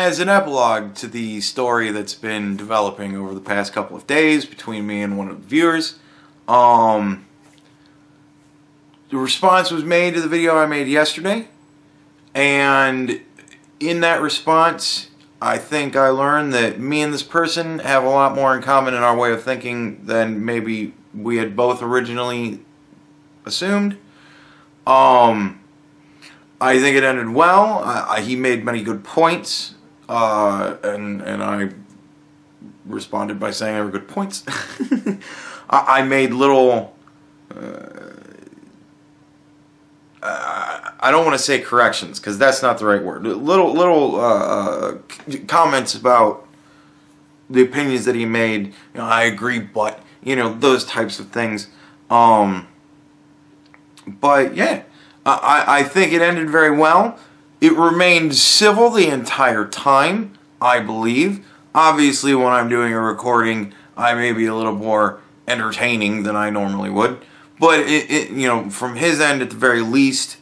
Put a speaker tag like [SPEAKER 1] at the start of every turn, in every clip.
[SPEAKER 1] as an epilogue to the story that's been developing over the past couple of days between me and one of the viewers, the response was made to the video I made yesterday, and in that response, I think I learned that me and this person have a lot more in common in our way of thinking than maybe we had both originally assumed. I think it ended well. He made many good points, and I responded by saying they were good points. I made little, I don't want to say corrections, because that's not the right word. Little comments about the opinions that he made. You know, I agree, but, you know, those types of things. But yeah, I think it ended very well. It remained civil the entire time, I believe. Obviously, when I'm doing a recording, I may be a little more entertaining than I normally would. But, you know, from his end, at the very least,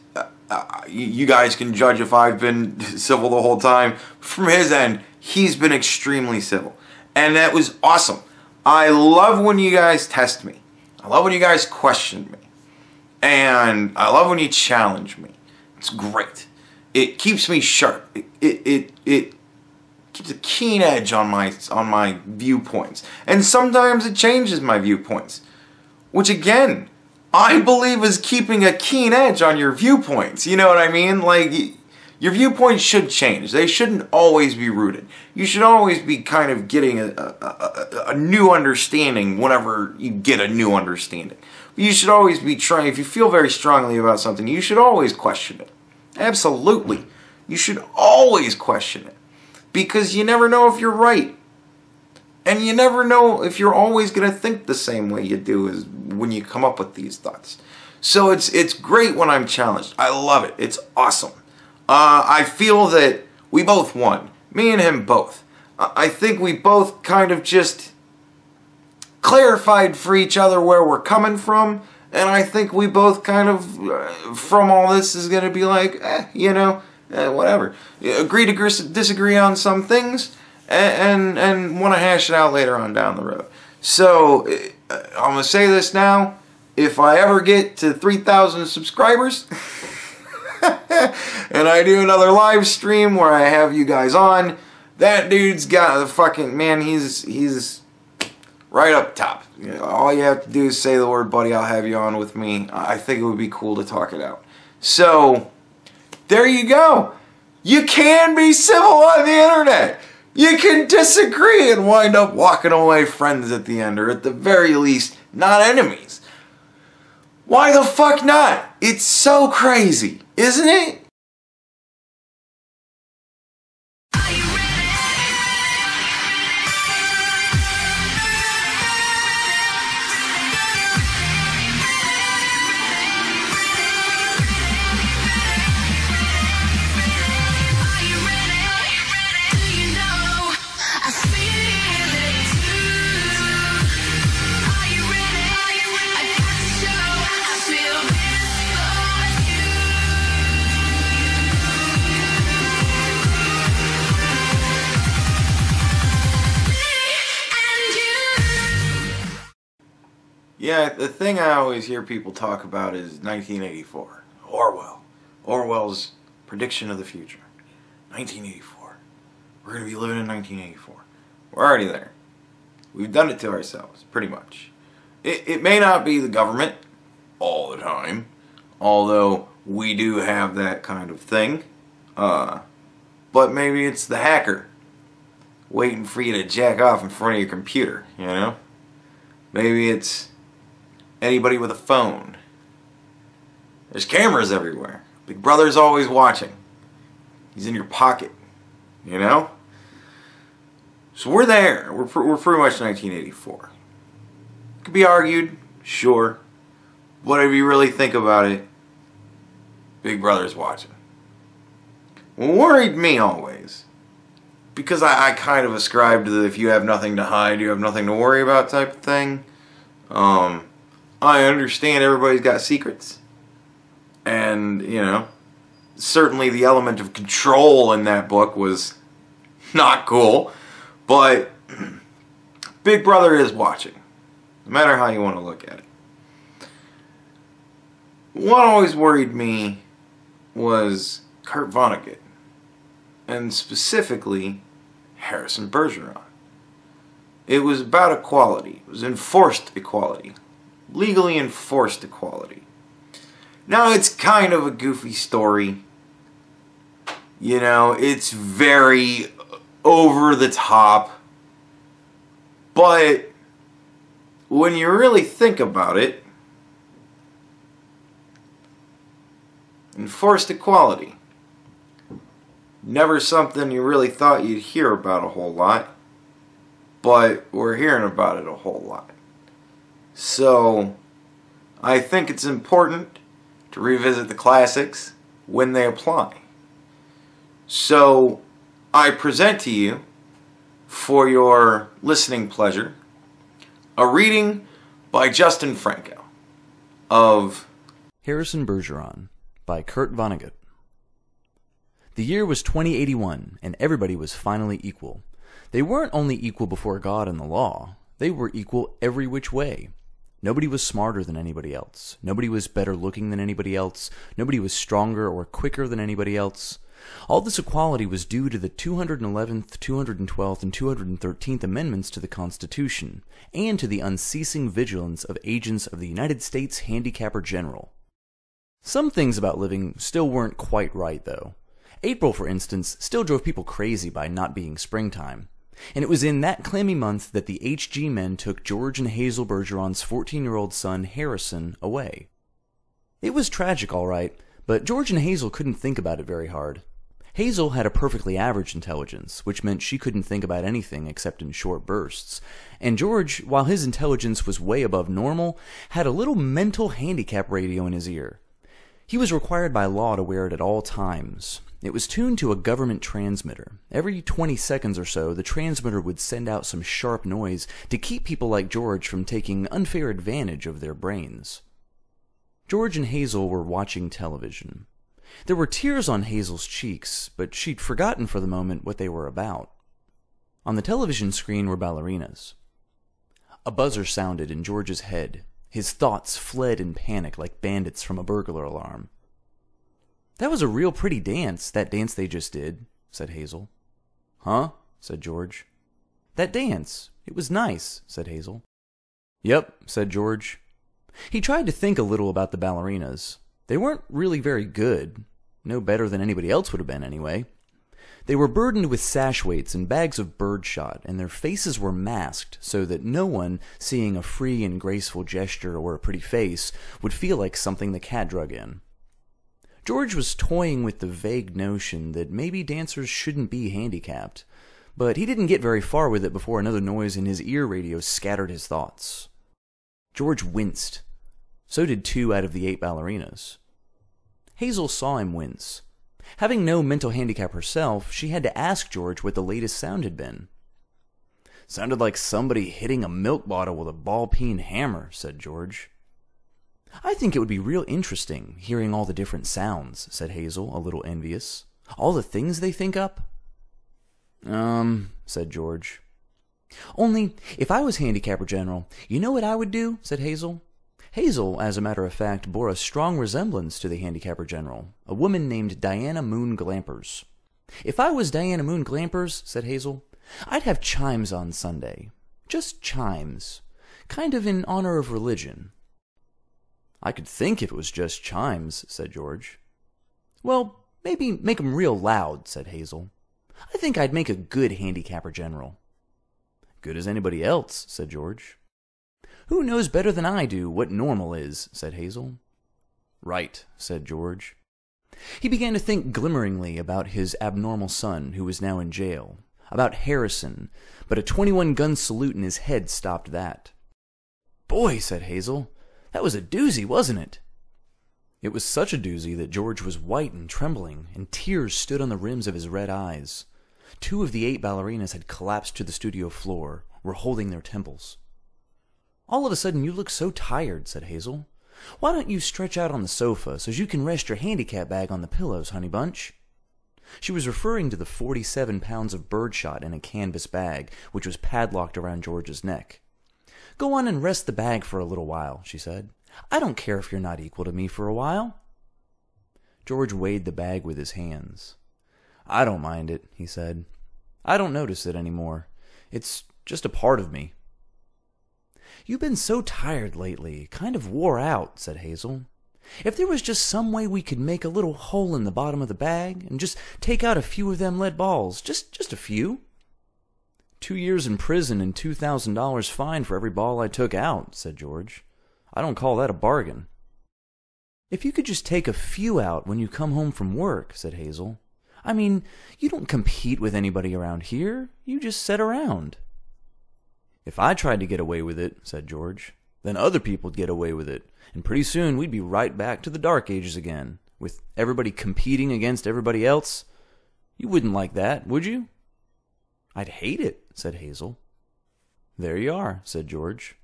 [SPEAKER 1] you guys can judge if I've been civil the whole time. From his end, he's been extremely civil. And that was awesome. I love when you guys test me. I love when you guys question me. And I love when you challenge me. It's great. It keeps me sharp. It keeps a keen edge on my viewpoints. And sometimes it changes my viewpoints. Which again, I believe is keeping a keen edge on your viewpoints. You know what I mean? Like, your viewpoints should change. They shouldn't always be rooted. You should always be kind of getting a new understanding whenever you get a new understanding. You should always be trying, if you feel very strongly about something, you should always question it. Absolutely. You should always question it. Because you never know if you're right. And you never know if you're always going to think the same way you do as when you come up with these thoughts. So it's great when I'm challenged. I love it. It's awesome. I feel that we both won. Me and him both. I think we both kind of just clarified for each other where we're coming from. And I think we both kind of, from all this, is going to be like, you know, whatever. Agree to disagree on some things. And want to hash it out later on down the road. So, I'm going to say this now. If I ever get to 3,000 subscribers, and I do another live stream where I have you guys on, that dude's got the fucking, man, he's right up top. You know, all you have to do is say the word, buddy, I'll have you on with me. I think it would be cool to talk it out. So, there you go. You can be civil on the internet. You can disagree and wind up walking away friends at the end, or at the very least, not enemies. Why the fuck not? It's so crazy, isn't it? Yeah, the thing I always hear people talk about is 1984. Orwell. Orwell's prediction of the future. 1984. We're going to be living in 1984. We're already there. We've done it to ourselves, pretty much. It may not be the government all the time, although we do have that kind of thing. But maybe it's the hacker waiting for you to jack off in front of your computer, you know? Maybe it's anybody with a phone. There's cameras everywhere. Big Brother's always watching. He's in your pocket, you know? So we're there. We're pretty much 1984. Could be argued, sure. But if you really think about it, Big Brother's watching. What worried me always, because I kind of ascribe to the if you have nothing to hide, you have nothing to worry about type of thing. I understand everybody's got secrets. And, you know, certainly the element of control in that book was not cool. But Big Brother is watching, no matter how you want to look at it. What always worried me was Kurt Vonnegut, and specifically Harrison Bergeron. It was about equality. It was enforced equality. Legally enforced equality. Now, it's kind of a goofy story. You know, it's very over the top. But when you really think about it, enforced equality. Never something you really thought you'd hear about a whole lot. But we're hearing about it a whole lot. So, I think it's important to revisit the classics when they apply. So, I present to you, for your listening pleasure, a reading by Justin Franco of
[SPEAKER 2] Harrison Bergeron by Kurt Vonnegut. The year was 2081, and everybody was finally equal. They weren't only equal before God and the law, they were equal every which way. Nobody was smarter than anybody else. Nobody was better looking than anybody else. Nobody was stronger or quicker than anybody else. All this equality was due to the 211th, 212th, and 213th Amendments to the Constitution, and to the unceasing vigilance of agents of the United States Handicapper General. Some things about living still weren't quite right, though. April, for instance, still drove people crazy by not being springtime. And it was in that clammy month that the HG men took George and Hazel Bergeron's 14-year-old son, Harrison, away. It was tragic, all right, but George and Hazel couldn't think about it very hard. Hazel had a perfectly average intelligence, which meant she couldn't think about anything except in short bursts. And George, while his intelligence was way above normal, had a little mental handicap radio in his ear. He was required by law to wear it at all times. It was tuned to a government transmitter. Every 20 seconds or so, the transmitter would send out some sharp noise to keep people like George from taking unfair advantage of their brains. George and Hazel were watching television. There were tears on Hazel's cheeks, but she'd forgotten for the moment what they were about. On the television screen were ballerinas. A buzzer sounded in George's head. His thoughts fled in panic like bandits from a burglar alarm. "That was a real pretty dance, that dance they just did," said Hazel. "Huh?" said George. "That dance. It was nice," said Hazel. "Yep," said George. He tried to think a little about the ballerinas. They weren't really very good. No better than anybody else would have been, anyway. They were burdened with sash weights and bags of birdshot, and their faces were masked so that no one, seeing a free and graceful gesture or a pretty face, would feel like something the cat drug in. George was toying with the vague notion that maybe dancers shouldn't be handicapped, but he didn't get very far with it before another noise in his ear radio scattered his thoughts. George winced. So did 2 out of the 8 ballerinas. Hazel saw him wince. Having no mental handicap herself, she had to ask George what the latest sound had been. "Sounded like somebody hitting a milk bottle with a ball-peen hammer," said George. "I think it would be real interesting, hearing all the different sounds," said Hazel, a little envious. "All the things they think up." Said George. "Only, if I was Handicapper General, you know what I would do?" said Hazel. Hazel, as a matter of fact, bore a strong resemblance to the Handicapper General, a woman named Diana Moon Glampers. "If I was Diana Moon Glampers," said Hazel, "I'd have chimes on Sunday. Just chimes. Kind of in honor of religion." "I could think if it was just chimes," said George. "Well, maybe make 'em real loud," said Hazel. "I think I'd make a good Handicapper General." "Good as anybody else," said George. "Who knows better than I do what normal is?" said Hazel. "Right," said George. He began to think glimmeringly about his abnormal son, who was now in jail, about Harrison, but a 21-gun salute in his head stopped that. "Boy," said Hazel, "that was a doozy, wasn't it?" It was such a doozy that George was white and trembling, and tears stood on the rims of his red eyes. 2 of the 8 ballerinas had collapsed to the studio floor, were holding their temples. "All of a sudden you look so tired," said Hazel. "Why don't you stretch out on the sofa so's you can rest your handicap bag on the pillows, honey bunch?" She was referring to the 47 pounds of birdshot in a canvas bag, which was padlocked around George's neck. "Go on and rest the bag for a little while," she said. "I don't care if you're not equal to me for a while." George weighed the bag with his hands. "I don't mind it," he said. "I don't notice it anymore. It's just a part of me." "You've been so tired lately, kind of wore out," said Hazel. "If there was just some way we could make a little hole in the bottom of the bag and just take out a few of them lead balls, just a few." 2 years in prison and $2,000 fine for every ball I took out," said George. "I don't call that a bargain." "If you could just take a few out when you come home from work," said Hazel. "I mean, you don't compete with anybody around here. You just sit around." "If I tried to get away with it," said George, "then other people'd get away with it, and pretty soon we'd be right back to the Dark Ages again, with everybody competing against everybody else. You wouldn't like that, would you?" "I'd hate it," said Hazel. "There you are," said George.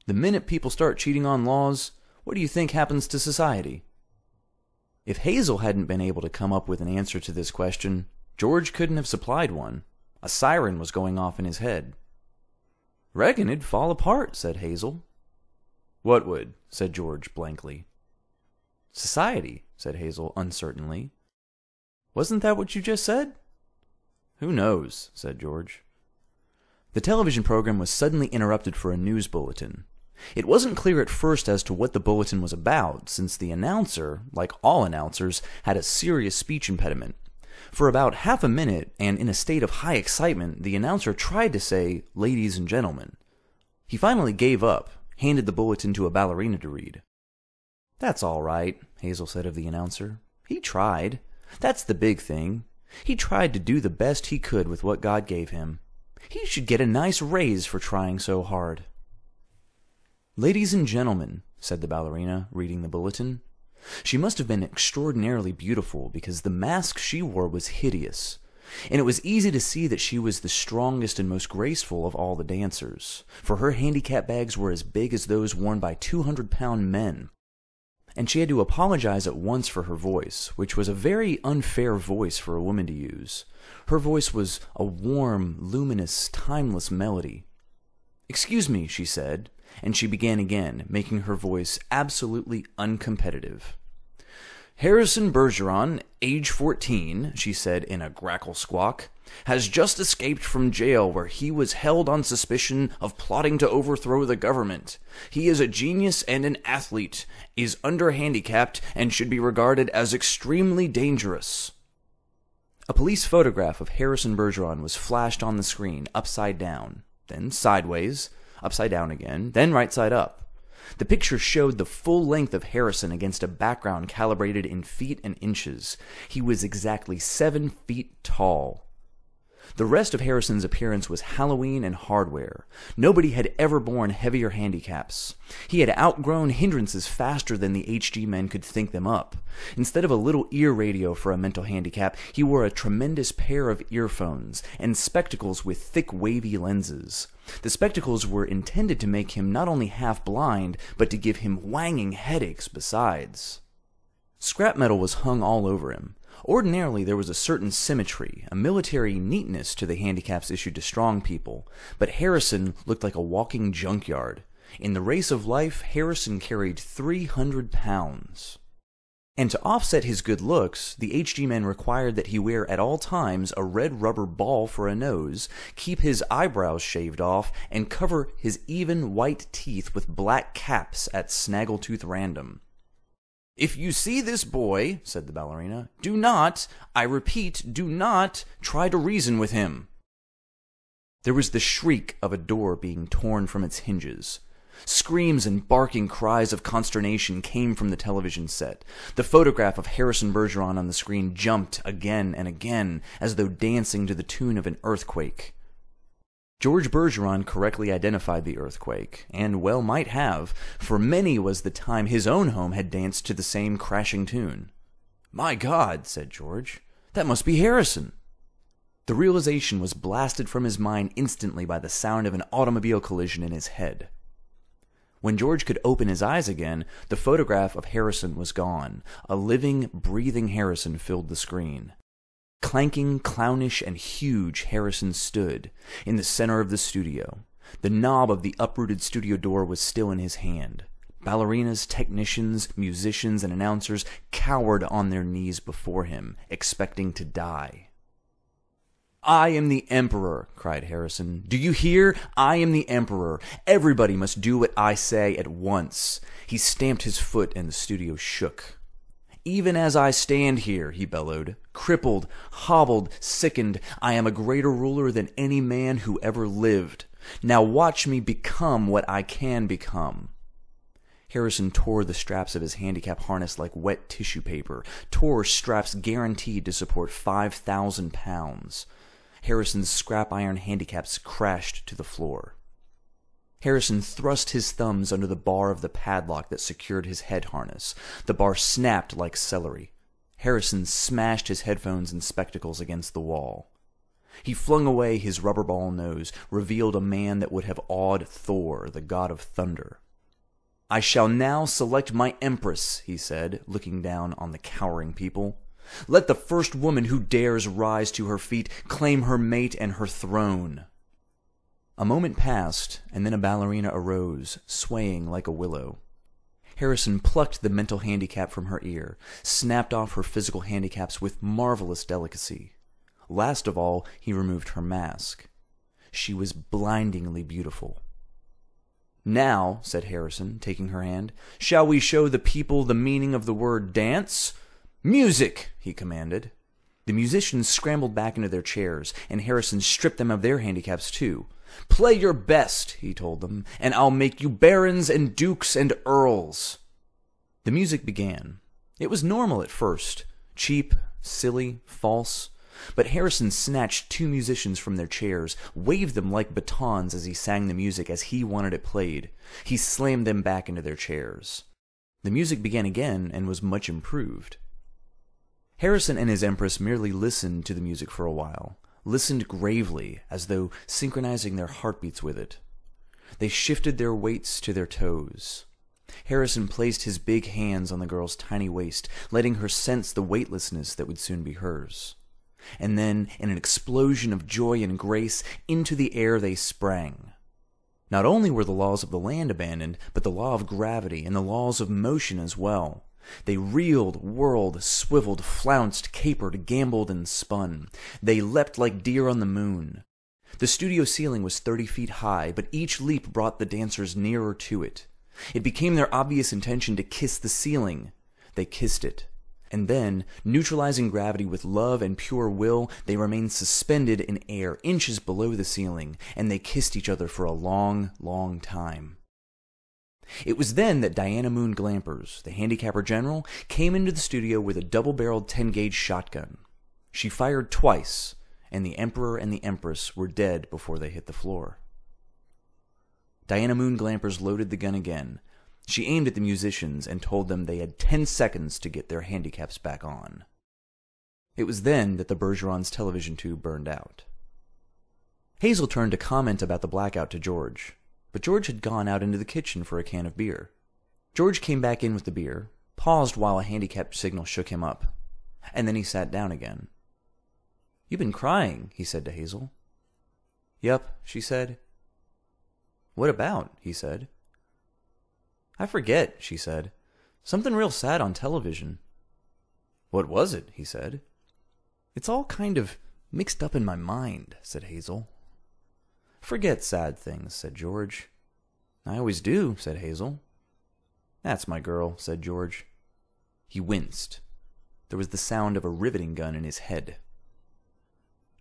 [SPEAKER 2] "The minute people start cheating on laws, what do you think happens to society?" If Hazel hadn't been able to come up with an answer to this question, George couldn't have supplied one. A siren was going off in his head. "Reckon it'd fall apart," said Hazel. "What would?" said George blankly. "Society," said Hazel uncertainly. "Wasn't that what you just said?" "Who knows?" said George. The television program was suddenly interrupted for a news bulletin. It wasn't clear at first as to what the bulletin was about, since the announcer, like all announcers, had a serious speech impediment. For about half a minute, and in a state of high excitement, the announcer tried to say, "Ladies and gentlemen." He finally gave up, handed the bulletin to a ballerina to read. "That's all right," Hazel said of the announcer. "He tried. That's the big thing. He tried to do the best he could with what God gave him. He should get a nice raise for trying so hard." "Ladies and gentlemen," said the ballerina, reading the bulletin. She must have been extraordinarily beautiful, because the mask she wore was hideous, and it was easy to see that she was the strongest and most graceful of all the dancers, for her handicap bags were as big as those worn by 200-pound men. And she had to apologize at once for her voice, which was a very unfair voice for a woman to use. Her voice was a warm, luminous, timeless melody. "Excuse me," she said, and she began again, making her voice absolutely uncompetitive. "Harrison Bergeron, age 14, she said in a grackle squawk, has just escaped from jail where he was held on suspicion of plotting to overthrow the government. He is a genius and an athlete, is under-handicapped, and should be regarded as extremely dangerous." A police photograph of Harrison Bergeron was flashed on the screen, upside down, then sideways, upside down again, then right side up. The picture showed the full length of Harrison against a background calibrated in feet and inches. He was exactly 7 feet tall. The rest of Harrison's appearance was Halloween and hardware. Nobody had ever borne heavier handicaps. He had outgrown hindrances faster than the HG men could think them up. Instead of a little ear radio for a mental handicap, he wore a tremendous pair of earphones and spectacles with thick wavy lenses. The spectacles were intended to make him not only half blind, but to give him whanging headaches besides. Scrap metal was hung all over him. Ordinarily, there was a certain symmetry, a military neatness to the handicaps issued to strong people, but Harrison looked like a walking junkyard. In the race of life, Harrison carried 300 pounds. And to offset his good looks, the HG men required that he wear at all times a red rubber ball for a nose, keep his eyebrows shaved off, and cover his even white teeth with black caps at snaggletooth random. "If you see this boy," said the ballerina, "do not, I repeat, do not try to reason with him." There was the shriek of a door being torn from its hinges. Screams and barking cries of consternation came from the television set. The photograph of Harrison Bergeron on the screen jumped again and again, as though dancing to the tune of an earthquake. George Bergeron correctly identified the earthquake, and well might have, for many was the time his own home had danced to the same crashing tune. "My God," said George, "that must be Harrison." The realization was blasted from his mind instantly by the sound of an automobile collision in his head. When George could open his eyes again, the photograph of Harrison was gone. A living, breathing Harrison filled the screen. Clanking, clownish, and huge, Harrison stood in the center of the studio. The knob of the uprooted studio door was still in his hand. Ballerinas, technicians, musicians, and announcers cowered on their knees before him, expecting to die. "I am the Emperor," cried Harrison. "Do you hear? I am the Emperor. Everybody must do what I say at once." He stamped his foot and the studio shook. "Even as I stand here," he bellowed, "crippled, hobbled, sickened, I am a greater ruler than any man who ever lived. Now watch me become what I can become." Harrison tore the straps of his handicap harness like wet tissue paper, tore straps guaranteed to support 5,000 pounds. Harrison's scrap iron handicaps crashed to the floor. Harrison thrust his thumbs under the bar of the padlock that secured his head harness. The bar snapped like celery. Harrison smashed his headphones and spectacles against the wall. He flung away his rubber ball nose, revealed a man that would have awed Thor, the god of thunder. "I shall now select my empress," he said, looking down on the cowering people. "Let the first woman who dares rise to her feet claim her mate and her throne." A moment passed, and then a ballerina arose, swaying like a willow. Harrison plucked the mental handicap from her ear, snapped off her physical handicaps with marvelous delicacy. Last of all, he removed her mask. She was blindingly beautiful. "Now," said Harrison, taking her hand, "shall we show the people the meaning of the word dance? Music!" he commanded. The musicians scrambled back into their chairs, and Harrison stripped them of their handicaps too. "Play your best," he told them, "and I'll make you barons and dukes and earls." The music began. It was normal at first, cheap, silly, false. But Harrison snatched two musicians from their chairs, waved them like batons as he sang the music as he wanted it played. He slammed them back into their chairs. The music began again and was much improved. Harrison and his empress merely listened to the music for a while, listened gravely, as though synchronizing their heartbeats with it. They shifted their weights to their toes. Harrison placed his big hands on the girl's tiny waist, letting her sense the weightlessness that would soon be hers. And then, in an explosion of joy and grace, into the air they sprang. Not only were the laws of the land abandoned, but the law of gravity and the laws of motion as well. They reeled, whirled, swiveled, flounced, capered, gambled, and spun. They leapt like deer on the moon. The studio ceiling was 30 feet high, but each leap brought the dancers nearer to it. It became their obvious intention to kiss the ceiling. They kissed it. And then, neutralizing gravity with love and pure will, they remained suspended in air, inches below the ceiling, and they kissed each other for a long, long time. It was then that Diana Moon Glampers, the handicapper general, came into the studio with a double-barreled 10-gauge shotgun. She fired twice, and the Emperor and the Empress were dead before they hit the floor. Diana Moon Glampers loaded the gun again. She aimed at the musicians and told them they had 10 seconds to get their handicaps back on. It was then that the Bergeron's television tube burned out. Hazel turned to comment about the blackout to George, but George had gone out into the kitchen for a can of beer. George came back in with the beer, paused while a handicap signal shook him up, and then he sat down again. "You've been crying," he said to Hazel. "Yup," she said. "What about?" he said. "I forget," she said. "Something real sad on television." "What was it?" he said. "It's all kind of mixed up in my mind," said Hazel. "Forget sad things," said George. "I always do," said Hazel. "That's my girl," said George. He winced. There was the sound of a riveting gun in his head.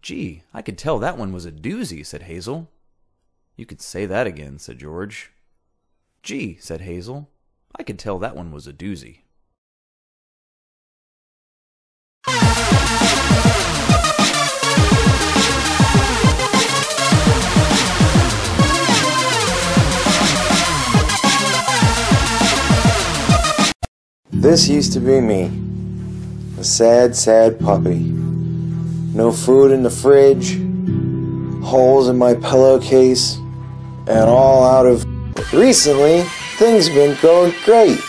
[SPEAKER 2] "Gee, I could tell that one was a doozy," said Hazel. "You could say that again," said George. "Gee," said Hazel, "I could tell that one was a doozy."
[SPEAKER 1] This used to be me. A sad, sad puppy. No food in the fridge, holes in my pillowcase, and all out of... Recently, things have been going great.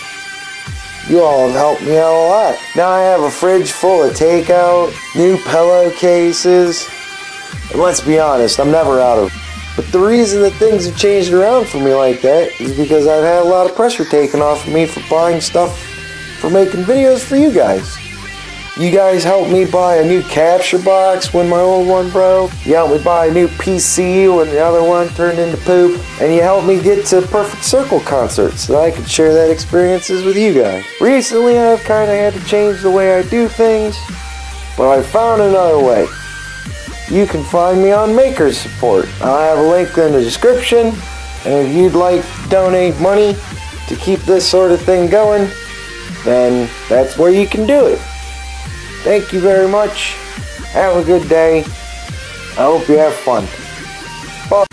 [SPEAKER 3] You all have helped me out a lot. Now I have a fridge full of takeout, new pillowcases, and let's be honest, I'm never out of. But the reason that things have changed around for me like that is because I've had a lot of pressure taken off of me for buying stuff for making videos for you guys. You guys helped me buy a new capture box when my old one broke. You helped me buy a new PC when the other one turned into poop. And you helped me get to Perfect Circle concerts so that I could share that experiences with you guys. Recently I've kind of had to change the way I do things, but I found another way. You can find me on Maker's Support. I have a link in the description, and if you'd like to donate money to keep this sort of thing going, then that's where you can do it. Thank you very much. Have a good day. I hope you have fun. Bye.